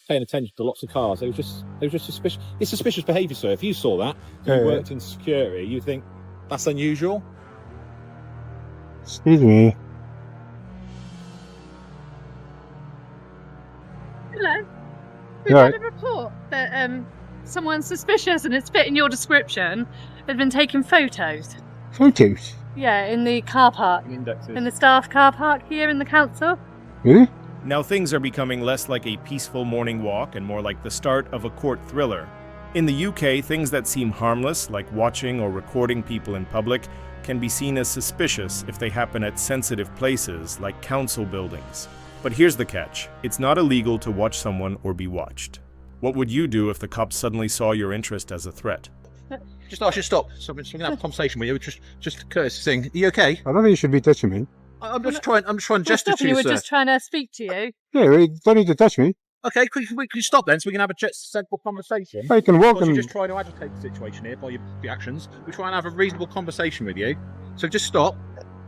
paying attention to lots of cars. They were just suspicious. It's suspicious behaviour, sir. If you saw that, you worked in security, you think that's unusual? Excuse me. Hello. We've had a report that someone suspicious and it's fitting your description had been taking photos. Photos? Yeah, in the car park. Indexes. In the staff car park here in the council. Really? Now things are becoming less like a peaceful morning walk and more like the start of a court thriller. In the UK, things that seem harmless, like watching or recording people in public, can be seen as suspicious if they happen at sensitive places like council buildings. But here's the catch. It's not illegal to watch someone or be watched. What would you do if the cops suddenly saw your interest as a threat? Just ask you to stop. So we're going to have a conversation with you. Just a courtesy thing. Are you okay? I don't think you should be touching me. I'm just trying to gesture to We you, were sir. just trying to speak to you. Yeah, you don't need to touch me. Okay, could you stop then so we can have a sensible conversation? I can walk Because and... you're just trying to agitate the situation here by your actions. We're trying to have a reasonable conversation with you. So just stop.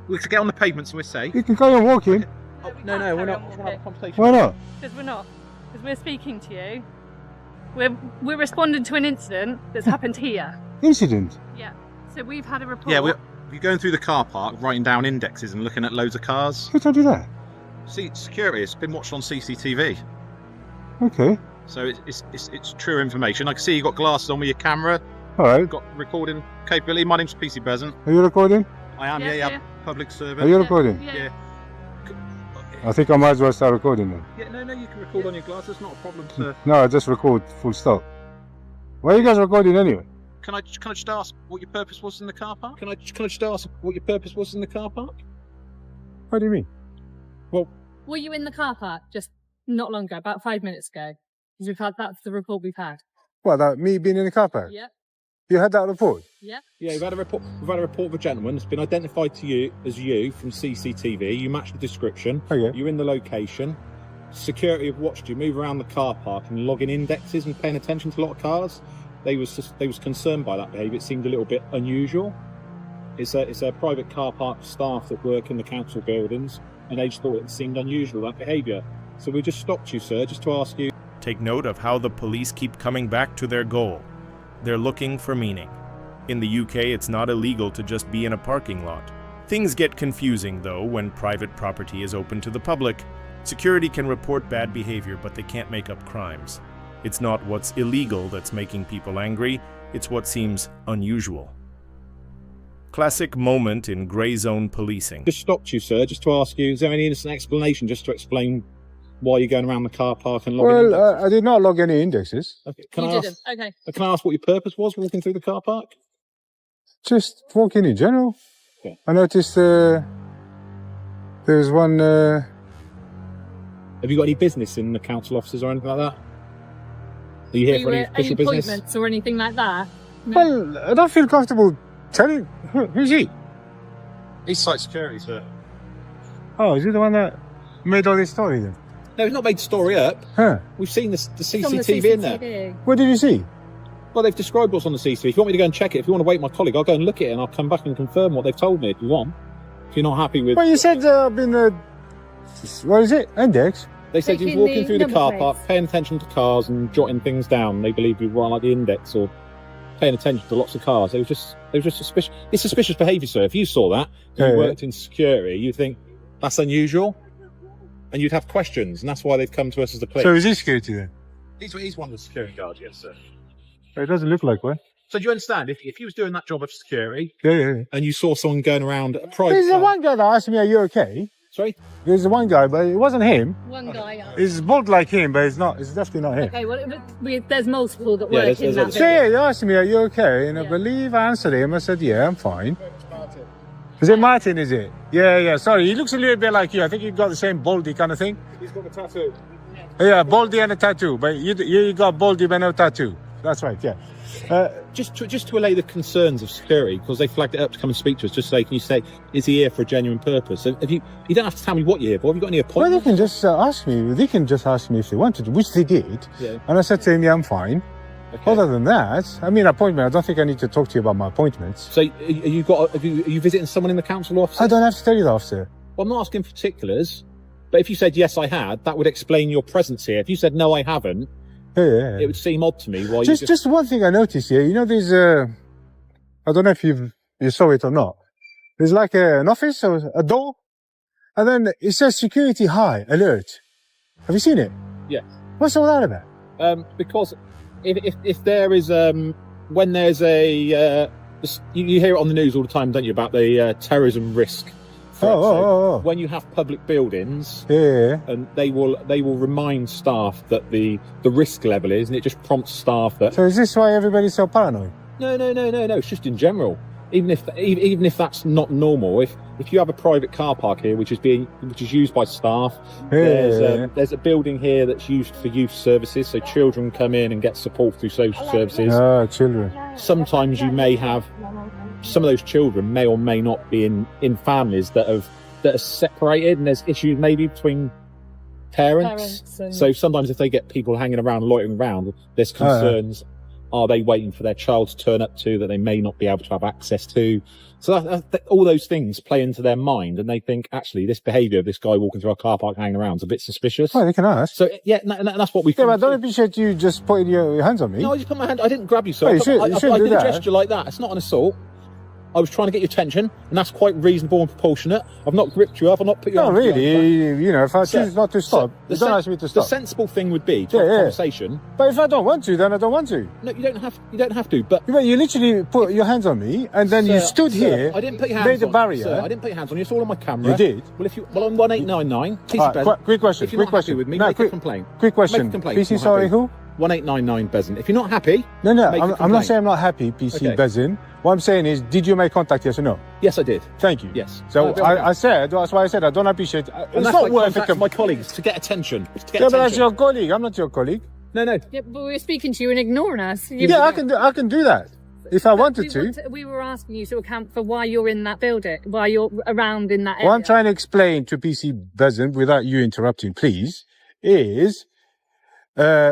We can get on the pavement, so we say. You can carry on walking. Oh, no, we're not. We're going to have a conversation. Why not? Because we're not. Because we're speaking to you. We're responding to an incident that's happened here. Incident? Yeah. So we've had a report. Yeah, we're going through the car park, writing down indexes and looking at loads of cars. Who told you that? See, security, it's been watched on CCTV. Okay. So it's true information. I can see you got glasses on with your camera. Alright. Got recording capability. My name's PC Bezant. Are you recording? I am, Yeah, yeah. yeah. Public servant. Are you recording? Yeah. Yeah. I think I might as well start recording then. Yeah, no, you can record on your glasses, not a problem, sir. No, I just record full stop. Why are you guys recording anyway? Can I just ask what your purpose was in the car park? Can I just ask what your purpose was in the car park? What do you mean? Were you in the car park just not long ago, about 5 minutes ago? Because that's the report we've had. What, that me being in the car park? Yep. You had that report? Yep. Yeah, we've had a report of a gentleman that's been identified to you as you from CCTV. You match the description. Okay. You're in the location. Security have watched you move around the car park and logging indexes and paying attention to a lot of cars. They was concerned by that behaviour. It seemed a little bit unusual. It's a private car park staff that work in the council buildings, and they just thought it seemed unusual, that behaviour. So we just stopped you, sir, just to ask you. Take note of how the police keep coming back to their goal. They're looking for meaning. In the UK, it's not illegal to just be in a parking lot. Things get confusing, though, when private property is open to the public. Security can report bad behavior, but they can't make up crimes. It's not what's illegal that's making people angry, it's what seems unusual. Classic moment in grey zone policing. Just stopped you, sir, just to ask you, is there any innocent explanation just to explain why you're going around the car park and logging indexes? Well, I did not log any indexes. Okay. You didn't. Okay. Can I ask what your purpose was walking through the car park? Just walking in general. Okay. I noticed there's one... Have you got any business in the council offices or anything like that? Are you here for any official business? Appointments or anything like that? No. Well, I don't feel comfortable telling... Who's he? He's site security, sir. Oh, is he the one that made all this story then? No, he's not made the story up. Huh. We've seen the It's on the CCTV in there. What did you see? Well, they've described what's on the CCTV. If you want me to go and check it, if you want to wait my colleague, I'll go and look at it and I'll come back and confirm what they've told me if you want. If you're not happy with... Well, you said I've been... what is it? Index? They said you Taking was walking the through the number car plates. park, paying attention to cars and jotting things down. They believe you were like the index or paying attention to lots of cars. They were just suspicious. It's suspicious behaviour, sir. If you saw that, and you worked in security, you'd think that's unusual, and you'd have questions, and that's why they've come to us as the police. So is he security then? He's one of the security guards, yes, sir. It doesn't look like one. So do you understand? If he was doing that job of security, Yeah. and you saw someone going around a private There's the car. one guy that asked me, are you okay? Sorry? There's the one guy, but it wasn't him. One guy. He's bald like him, but it's not. It's definitely not him. Okay, well, there's multiple that Yeah, work there's in that others. So yeah, he asked me, are you okay? And I Yeah. believe I answered him. I said, yeah, I'm fine. Is it Martin, is it? Yeah. Sorry, he looks a little bit like you. I think you got the same baldy kind of thing. He's got a tattoo. Yeah, baldy and a tattoo. But you got baldy but no tattoo. That's right, yeah. Just to allay the concerns of security, because they flagged it up to come and speak to us, just say, can you say, is he here for a genuine purpose? So you don't have to tell me what you're here for. Have you got any Well, they appointments? can just ask me. They can just ask me if they wanted to, which they did. Yeah. And I said to him, yeah, I'm fine. Okay. Other than that, I mean, appointment, I don't think I need to talk to you about my appointments. So are you visiting someone in the council office? I don't have to tell you that, officer. Well, I'm not asking for particulars. But if you said yes, I had, that would explain your presence here. If you said no, I haven't, Yeah. it would seem odd to me. Why Just one thing I noticed here. You know, there's I don't know if you saw it or not. There's like an office or a door, and then it says security high alert. Have you seen it? Yes. What's all that about? Because if there is when there's a you hear it on the news all the time, don't you, about the terrorism risk threat. So when you have public buildings, and they will remind staff that the risk level is, and it just prompts staff that. So is this why everybody's so paranoid? No. It's just in general. Even if that's not normal, if you have a private car park here which is used by staff, there's a building here that's used for youth services, so children come in and get support through social services. Children. Sometimes you may have some of those children may or may not be in families that are separated, and there's issues maybe between parents. So sometimes if they get people hanging around, loitering around, there's concerns. Are they waiting for their child to turn up to that they may not be able to have access to? So all those things play into their mind, and they think, actually, this behaviour of this guy walking through our car park hanging around is a bit suspicious. Oh, they can ask. So, yeah, that's what we... Yeah, but I don't appreciate you just putting your hands on me. No, I just put my hand... I didn't grab you, sir. Oh, you shouldn't I do did that. a gesture like that. It's not an assault. I was trying to get your attention, and that's quite reasonable and proportionate. I've not gripped you up. I've not put your No, arms really. You know, if I choose not to stop, you don't ask me to stop. The sensible thing would be to have a conversation. But if I don't want to, then I don't want to. No, you don't have to. But you literally put your hands on me, and then you stood here. I didn't put your hands made on a barrier. Sir, I didn't put your hands on you. It's all on my camera. You did. Well, on 1899. Quick question. If you're not happy with me, make a complaint. Quick question. Make a complaint. PC, sorry, who? 1899 Bezin. If you're not happy, no, make a I'm not complaint. saying I'm not happy, PC Bezin. What I'm saying is, did you make contact, yes or no? Yes, I did. Thank you. Yes. So that's why I said I don't appreciate. It's not worth it. My colleagues to get attention. But that's your colleague. I'm not your colleague. No. Yeah, but we're speaking to you and ignoring us. I can do that if I wanted to. We were asking you to account for why you're in that building, why you're around in that area. What I'm trying to explain to PC Bezin, without you interrupting, please, is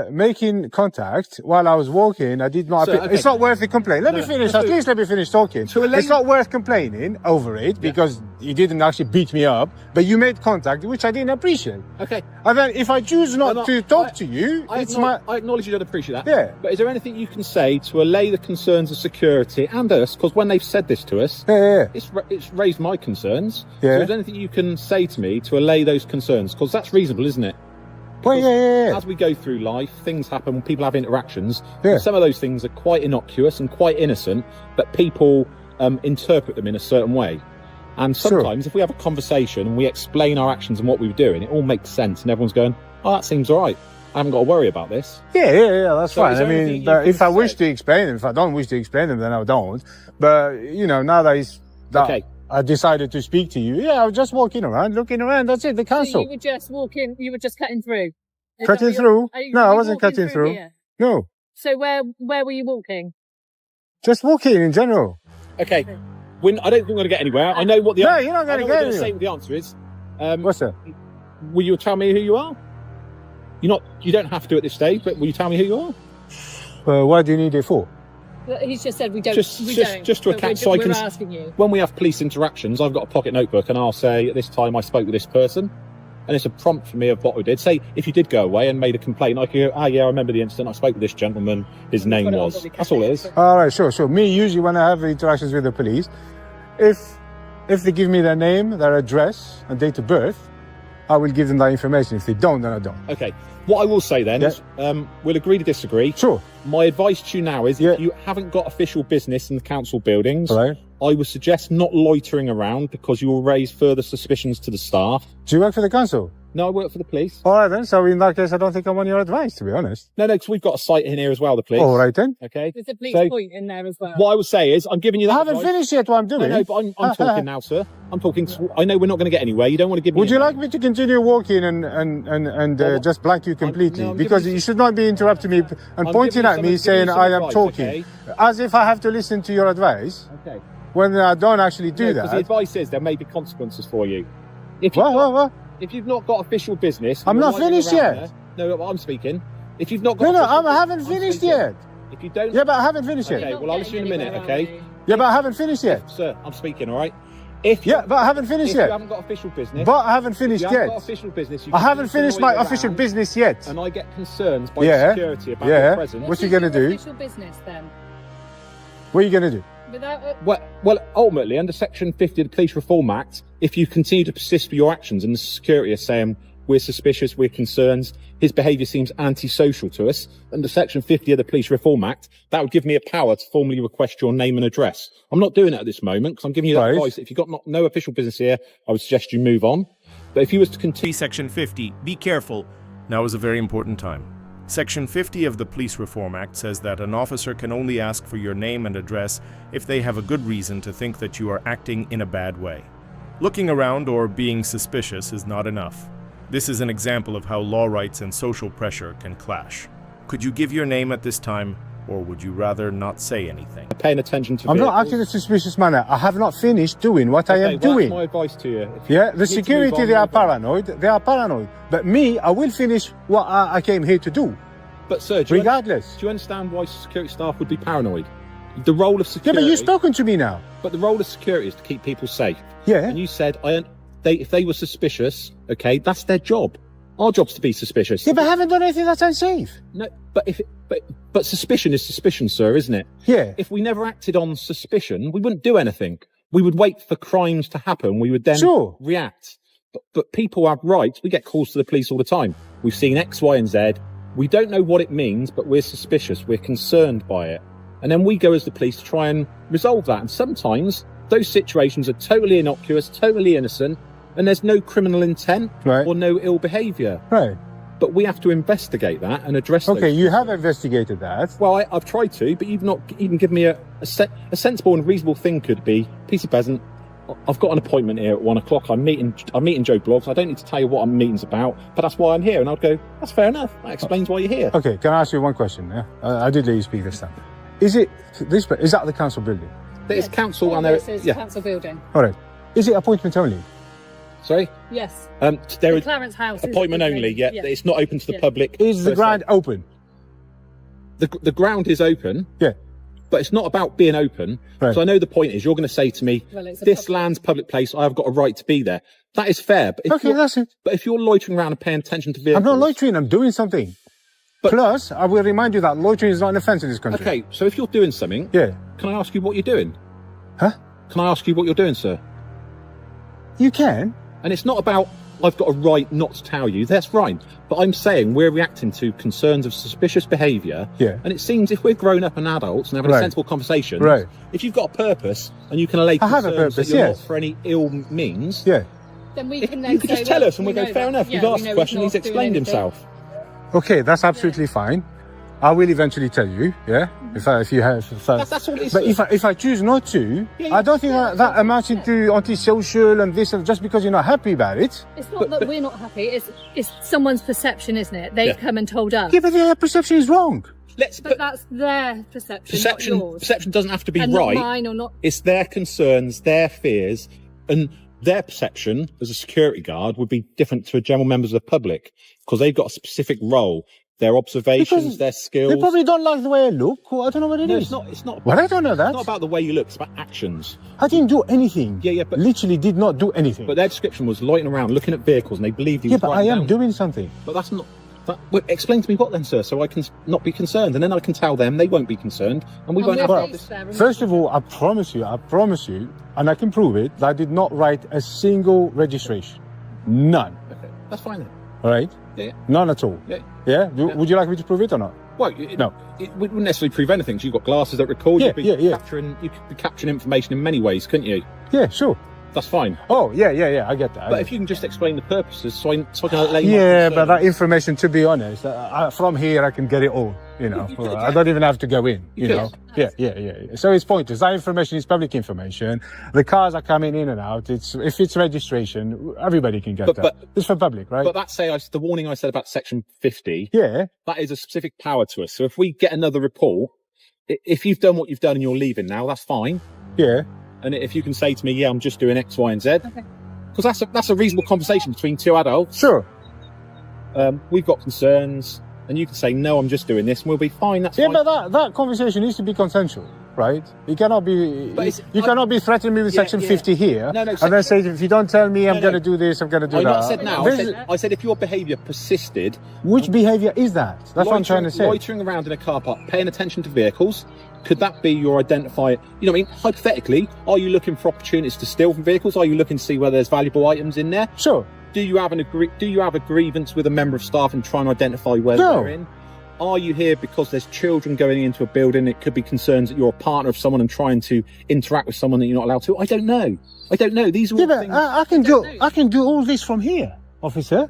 making contact while I was walking. I did not. It's not worth the complaint. Let me finish. At least let me finish talking. It's not worth complaining over it because you didn't actually beat me up, but you made contact, which I didn't appreciate. Okay. And then if I choose not to talk to you, I acknowledge you don't appreciate that. Yeah. But is there anything you can say to allay the concerns of security and us? Because when they've said this to us, it's raised my concerns. Yeah. So is there anything you can say to me to allay those concerns? Because that's reasonable, isn't it? Well, As we go through life, things happen, people have interactions. Some of those things are quite innocuous and quite innocent, but people interpret them in a certain way. And sometimes if we have a conversation and we explain our actions and what we were doing, it all makes sense and everyone's going, oh, that seems all right. I haven't got to worry about this. Yeah, that's fine. I mean, but if I wish to explain them, if I don't wish to explain them, then I don't. But, now that I decided to speak to you. I was just walking around, looking around. That's it, the council. So you were just walking, you were just cutting through? Cutting through? No, I wasn't cutting through. No. So where were you walking? Just walking in general. Okay. I don't think we're going to get anywhere. I know what the you're not going to get anywhere. Say what the answer is. What's that? Will you tell me who you are? You don't have to at this stage, but will you tell me who you are? What do you need it for? He's just said we don't. Just to account. So we're asking you. When we have police interactions, I've got a pocket notebook, and I'll say at this time I spoke with this person, and it's a prompt for me of what we did. Say if you did go away and made a complaint, I could go, I remember the incident. I spoke with this gentleman. His name was. That's all it is. All right, sure. Me usually when I have interactions with the police, if they give me their name, their address, and date of birth, I will give them that information. If they don't, then I don't. Okay. What I will say then is we'll agree to disagree. Sure. My advice to you now is if you haven't got official business in the council buildings, I would suggest not loitering around because you will raise further suspicions to the staff. Do you work for the council? No, I work for the police. All right then. So in that case, I don't think I want your advice, to be honest. No, because we've got a site in here as well, the police. All right then. Okay. There's a police point in there as well. What I would say is, I'm giving you that I haven't finished yet what I'm doing. No, but I'm talking now, sir. I'm talking. I know we're not going to get anywhere. You don't want to give me. Would you like me to continue walking and just blank you completely? Because you should not be interrupting me and pointing at me saying I am talking. As if I have to listen to your advice. Okay. When I don't actually do that. Because the advice is there may be consequences for you. What? If you've not got official business... I'm not finished yet. No, I'm speaking. If you've not got... No, I haven't finished yet. If you don't... Yeah, but I haven't finished yet. Okay, well, I'll listen in a minute, okay? Yeah, but I haven't finished yet. Sir, I'm speaking, all right? But I haven't finished if yet. you haven't got official business. But I haven't finished if you yet. haven't got official business. You I can haven't finished my official business yet. And I get concerns by security about your presence. What's you gonna do? Official business then. What are you gonna do? Without Well, ultimately, under Section 50 of the Police Reform Act, if you continue to persist with your actions and the security are saying we're suspicious, we're concerned, his behaviour seems antisocial to us, under Section 50 of the Police Reform Act, that would give me a power to formally request your name and address. I'm not doing it at this moment because I'm giving you that advice. If you've got no official business here, I would suggest you move on. But if you was to continue... Section 50, be careful. Now is a very important time. Section 50 of the Police Reform Act says that an officer can only ask for your name and address if they have a good reason to think that you are acting in a bad way. Looking around or being suspicious is not enough. This is an example of how law rights and social pressure can clash. Could you give your name at this time, or would you rather not say anything? Paying attention to I'm vehicles. not acting in a suspicious manner. I have not finished doing what I am doing. That's my advice to you. The security, they are paranoid. They are paranoid. But me, I will finish what I came here to do. But sir, regardless. Do you understand why security staff would be paranoid? The role of security... Yeah, but you've spoken to me now. But the role of security is to keep people safe. Yeah. And you said, if they were suspicious, okay, that's their job. Our job's to be suspicious. Yeah, but I haven't done anything that's unsafe. No, but suspicion is suspicion, sir, isn't it? Yeah. If we never acted on suspicion, we wouldn't do anything. We would wait for crimes to happen. We would then react. But people have rights. We get calls to the police all the time. We've seen X, Y, and Z. We don't know what it means, but we're suspicious. We're concerned by it. And then we go as the police to try and resolve that. And sometimes those situations are totally innocuous, totally innocent, and there's no criminal intent or no ill behaviour. Right. But we have to investigate that and address those. Okay, you have investigated that. Well, I've tried to, but you've not even given me a sensible and reasonable thing could be, Peter Peasant, I've got an appointment here at 1 o'clock. I'm meeting Joe Bloggs. I don't need to tell you what our meeting's about, but that's why I'm here. And I'd go, that's fair enough. That explains why you're here. Okay, can I ask you one question? Yeah, I did let you speak this time. Is that the council building? It's council and this is council building. All right. Is it appointment only? Sorry? Yes. There is Clarence House. appointment only. Yeah, it's not open to the public. Is the ground open? The ground is open. Yeah. But it's not about being open. Right. So I know the point is you're going to say to me, this land's public place, I've got a right to be there. That is fair. But that's it. But if you're loitering around and paying attention to vehicles... I'm not loitering, I'm doing something. Plus, I will remind you that loitering is not an offence in this country. Okay, so if you're doing something, can I ask you what you're doing? Huh? Can I ask you what you're doing, sir? You can. And it's not about, I've got a right not to tell you. That's right. But I'm saying we're reacting to concerns of suspicious behaviour. Yeah. And it seems if we're grown up and adults and having a sensible conversation, if you've got a purpose and you can allay concerns that you're not for any ill means, then we can then you could just tell us and we'll go, fair enough. We've asked the question, he's explained himself. Okay, that's absolutely fine. I will eventually tell you, if you have. That's all it is. But if I choose not to, I don't think that amounts into antisocial and this, and just because you're not happy about it. It's not that we're not happy. It's someone's perception, isn't it? They've come and told us. Yeah, but their perception is wrong. But that's their perception, not yours. Perception doesn't have to be and right. Not mine or not. It's their concerns, their fears, and their perception as a security guard would be different to general members of the public because they've got a specific role. Their observations, their skills. They probably don't like the way I look, or I don't know what it is. It's not. Well, I don't know that. It's not about the way you look. It's about actions. I didn't do anything. But literally did not do anything. But their description was loitering around, looking at vehicles, and they believed he was. But I am doing something. But that's not. Well, explain to me what then, sir, so I can not be concerned, and then I can tell them they won't be concerned, and we won't have this. First of all, I promise you, and I can prove it, that I did not write a single registration. None. Okay, that's fine then. All right? Yeah. None at all. Yeah. Would you like me to prove it or not? Well, no. It wouldn't necessarily prove anything. You've got glasses that record. You could be capturing information in many ways, couldn't you? Yeah, sure. That's fine. Oh, yeah, I get that. But if you can just explain the purposes so I can let you know. But that information, to be honest, from here I can get it all, I don't even have to go in, you know. Yeah. So it's pointless. That information is public information. The cars are coming in and out. If it's registration, everybody can get that. It's for public, right? But the warning I said about Section 50, that is a specific power to us. So if we get another report, if you've done what you've done and you're leaving now, that's fine. Yeah. And if you can say to me, I'm just doing X, Y, and Z, because that's a reasonable conversation between two adults. Sure. We've got concerns. and you can say, no, I'm just doing this, and we'll be fine. That's Yeah, fine. but that conversation needs to be consensual, right? You cannot be cannot be threatening me with Section 50 here, No, and then say, if you don't tell me I'm going to do this, I'm going to do I that. not said now. I said if your behaviour persisted. Which behaviour is that? That's what I'm trying to say. Loitering around in a car park, paying attention to vehicles. Could that be your identifier? You know what I mean? Hypothetically, are you looking for opportunities to steal from vehicles? Are you looking to see whether there's valuable items in there? Sure. Do you have a grievance with a member of staff and trying to identify where they're in? Are you here because there's children going into a building? It could be concerns that you're a partner of someone and trying to interact with someone that you're not allowed to. I don't know. These are all things. I can do all this from here, officer.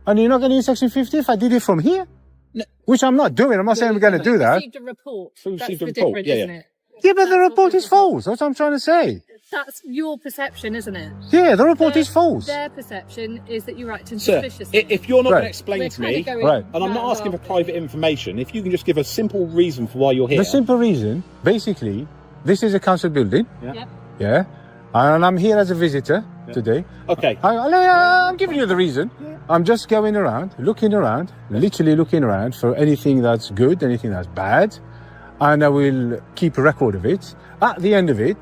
And you're not going to use Section 50 if I did it from here? No. Which I'm not doing. I'm not saying we're going to do that. Received a report. That's Received a the report, difference, yeah, isn't yeah. it? Yeah, but the report is false. That's what I'm trying to say. That's your perception, isn't it? Yeah, the report is false. Their perception is that you're acting Sir, suspiciously. if you're not Right. going to explain to me, Right. and I'm not asking for private information, if you can just give a simple reason for why you're here. The simple reason, basically, this is a council building. Yeah. Yeah. And I'm here as a visitor today. Okay. I'm giving you the reason. I'm just going around, literally looking around for anything that's good, anything that's bad. And I will keep a record of it. At the end of it,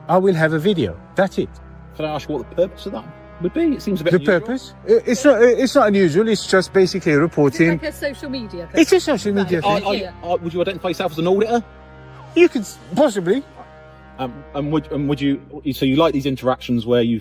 I will have a video. That's it. Can I ask you what the purpose of that would be? It seems a bit The unusual. purpose? It's not unusual. It's just basically Is it reporting. like a social media thing? It's a social media Right. thing. Would you identify yourself as an auditor? You could possibly. And would you? So you like these interactions where you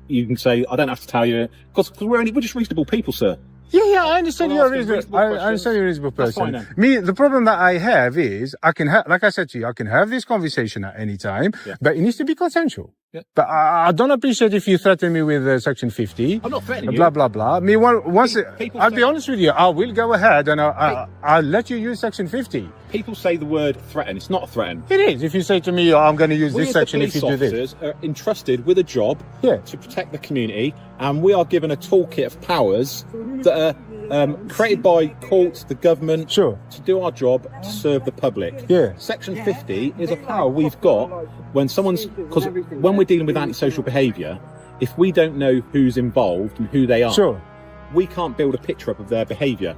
can say, I don't have to tell you, because we're just reasonable people, sir. Yeah, I understand Well, you're a ask a reasonable. reasonable I question. understand you're a reasonable That's fine person. then. Me, the problem that I have is I can have, like I said to you, I can have this conversation at any time, Yeah. but it needs to be consensual. Yeah. But I don't appreciate if you threaten me with Section 50. I'm not threatening you. Blah blah blah. Me, People I'll be say- honest with you. I will go ahead and I'll let you use Section 50. People say the word threaten. It's not a threaten. It is. If you say to me, I'm going to use We this as the section if you police do this. officers are entrusted with a job Yeah. to protect the community, and we are given a toolkit of powers that are created by courts, the government, Sure. to do our job to serve the public. Yeah. Section 50 is a power we've got when because when we're dealing with antisocial behaviour, if we don't know who's involved and who they are, Sure. we can't build a picture up of their behaviour.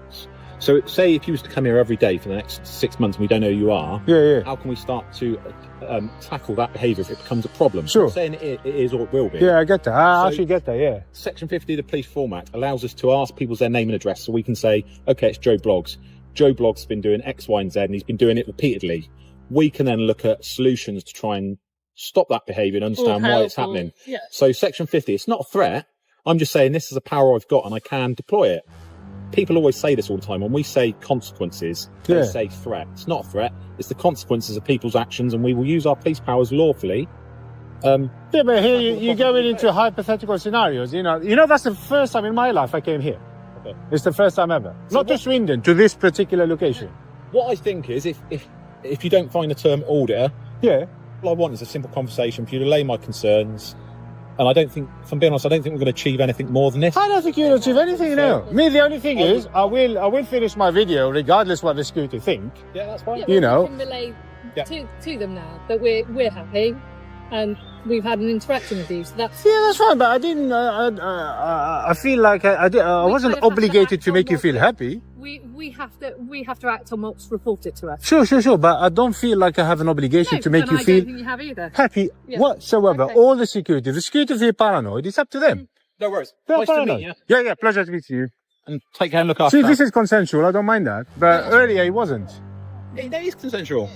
So say if you was to come here every day for the next 6 months and we don't know who you are, Yeah. how can we start to tackle that behaviour if it becomes a problem? Sure. I'm not saying it is or it will be. Yeah, I get that. I So- actually get that. Yeah. Section 50 of the Police Reform Act allows us to ask people's their name and address, so we can say, okay, it's Joe Bloggs. Joe Bloggs has been doing X, Y, and Z, and he's been doing it repeatedly. We can then look at solutions to try and stop that behaviour and understand why it's happening. Yeah. So Section 50, it's not a threat. I'm just saying this is a power I've got and I can deploy it. People always say this all the time. When we say consequences, they Yeah. say threat. It's not a threat. It's the consequences of people's actions, and we will use our police powers lawfully. Yeah, but here you're going into hypothetical scenarios. You know that's the first time in my life I came here. Okay. It's the first time ever. Not to Swindon, to this particular location. What I think is, if you don't find the term auditor, Yeah. all I want is a simple conversation for you to lay my concerns. And I don't think, if I'm being honest, I don't think we're going to achieve anything more than this. I don't think you'll achieve anything now. Me, the only thing is, I will finish my video regardless what the scooter think. Yeah, that's fine. Yeah, You know. we can relay Yeah. to them now that we're happy and we've had an interaction with you. So that's Yeah, that's fine, but I didn't. I feel like I We wasn't kind of have to obligated act to on make you what feel we- happy. we have to act on what's reported to us. Sure. But I don't feel like I have an obligation No, to make and you I feel don't think you have either. happy Yeah. whatsoever. Okay. All the security feel paranoid. It's up to them. No worries. They're Nice to paranoid. meet you. Yeah. Pleasure to meet you. And take care and look after See, that. this is consensual. I don't mind that. But earlier it wasn't. It is consensual.